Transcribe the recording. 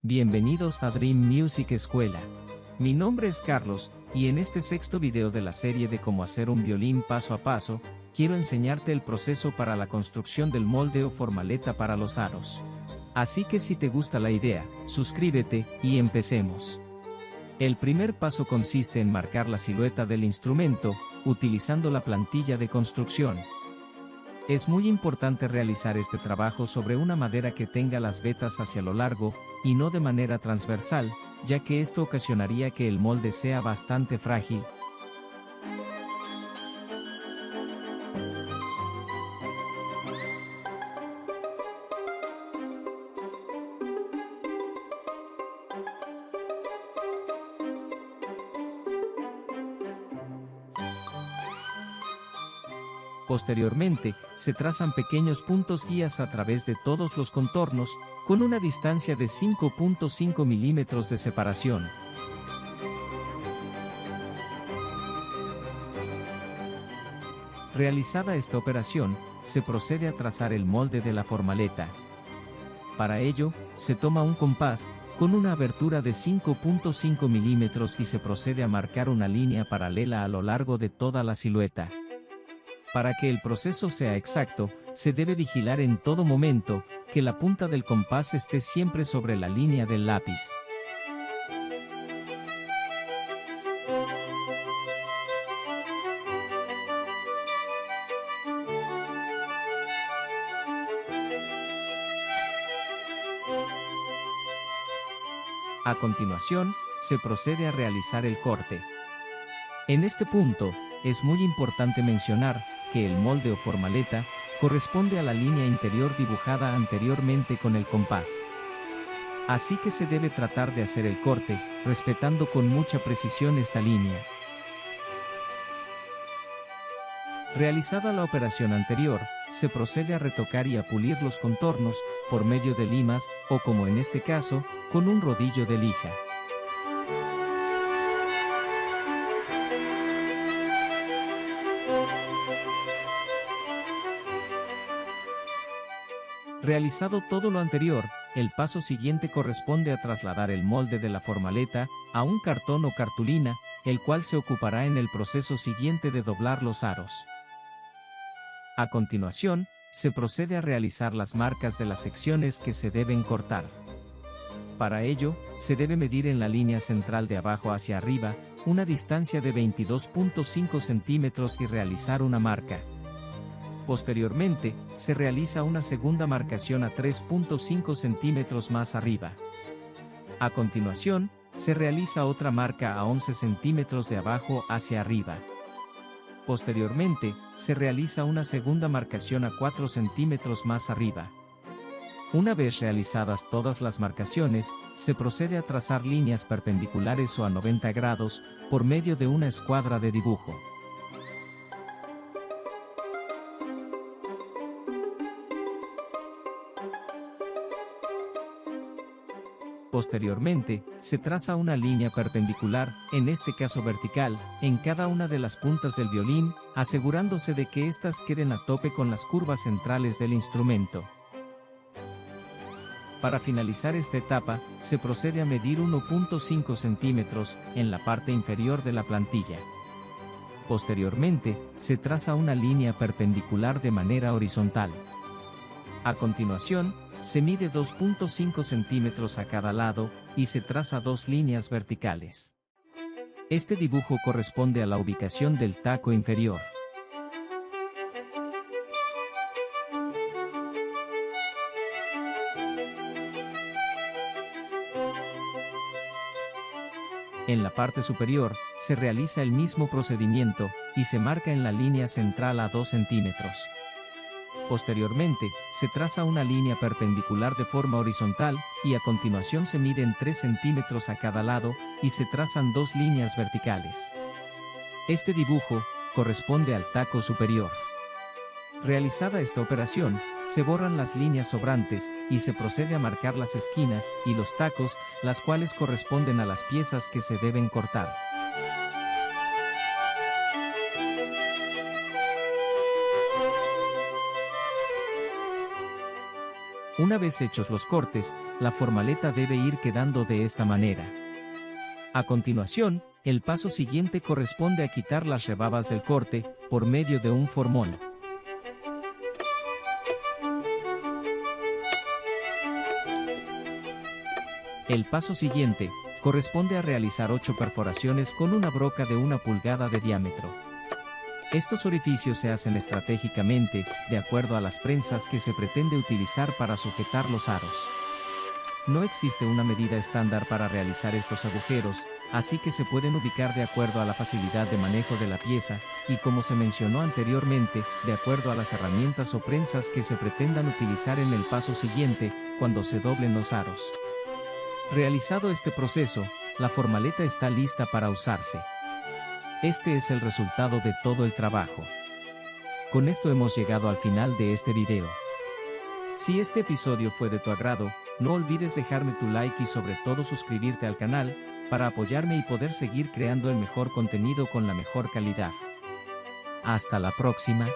Bienvenidos a Dream Music Escuela. Mi nombre es Carlos, y en este sexto video de la serie de cómo hacer un violín paso a paso, quiero enseñarte el proceso para la construcción del molde o formaleta para los aros. Así que si te gusta la idea, suscríbete, y empecemos. El primer paso consiste en marcar la silueta del instrumento, utilizando la plantilla de construcción. Es muy importante realizar este trabajo sobre una madera que tenga las vetas hacia lo largo, y no de manera transversal, ya que esto ocasionaría que el molde sea bastante frágil. Posteriormente, se trazan pequeños puntos guías a través de todos los contornos, con una distancia de 5.5 milímetros de separación. Realizada esta operación, se procede a trazar el molde de la formaleta. Para ello, se toma un compás, con una abertura de 5.5 milímetros y se procede a marcar una línea paralela a lo largo de toda la silueta. Para que el proceso sea exacto, se debe vigilar en todo momento, que la punta del compás esté siempre sobre la línea del lápiz. A continuación, se procede a realizar el corte. En este punto, es muy importante mencionar que el molde o formaleta corresponde a la línea interior dibujada anteriormente con el compás. Así que se debe tratar de hacer el corte, respetando con mucha precisión esta línea. Realizada la operación anterior, se procede a retocar y a pulir los contornos, por medio de limas, o como en este caso, con un rodillo de lija. Realizado todo lo anterior, el paso siguiente corresponde a trasladar el molde de la formaleta a un cartón o cartulina, el cual se ocupará en el proceso siguiente de doblar los aros. A continuación, se procede a realizar las marcas de las secciones que se deben cortar. Para ello, se debe medir en la línea central de abajo hacia arriba, una distancia de 22.5 centímetros y realizar una marca. Posteriormente, se realiza una segunda marcación a 3.5 centímetros más arriba. A continuación, se realiza otra marca a 11 centímetros de abajo hacia arriba. Posteriormente, se realiza una segunda marcación a 4 centímetros más arriba. Una vez realizadas todas las marcaciones, se procede a trazar líneas perpendiculares o a 90 grados, por medio de una escuadra de dibujo. Posteriormente, se traza una línea perpendicular, en este caso vertical, en cada una de las puntas del violín, asegurándose de que éstas queden a tope con las curvas centrales del instrumento. Para finalizar esta etapa, se procede a medir 1.5 centímetros, en la parte inferior de la plantilla. Posteriormente, se traza una línea perpendicular de manera horizontal. A continuación, se mide 2.5 centímetros a cada lado, y se traza dos líneas verticales. Este dibujo corresponde a la ubicación del taco inferior. En la parte superior, se realiza el mismo procedimiento, y se marca en la línea central a 2 centímetros. Posteriormente, se traza una línea perpendicular de forma horizontal, y a continuación se miden 3 centímetros a cada lado, y se trazan dos líneas verticales. Este dibujo corresponde al taco superior. Realizada esta operación, se borran las líneas sobrantes, y se procede a marcar las esquinas y los tacos, las cuales corresponden a las piezas que se deben cortar. Una vez hechos los cortes, la formaleta debe ir quedando de esta manera. A continuación, el paso siguiente corresponde a quitar las rebabas del corte, por medio de un formón. El paso siguiente, corresponde a realizar 8 perforaciones con una broca de 1 pulgada de diámetro. Estos orificios se hacen estratégicamente, de acuerdo a las prensas que se pretende utilizar para sujetar los aros. No existe una medida estándar para realizar estos agujeros, así que se pueden ubicar de acuerdo a la facilidad de manejo de la pieza, y como se mencionó anteriormente, de acuerdo a las herramientas o prensas que se pretendan utilizar en el paso siguiente, cuando se doblen los aros. Realizado este proceso, la formaleta está lista para usarse. Este es el resultado de todo el trabajo. Con esto hemos llegado al final de este video. Si este episodio fue de tu agrado, no olvides dejarme tu like y sobre todo suscribirte al canal, para apoyarme y poder seguir creando el mejor contenido con la mejor calidad. Hasta la próxima.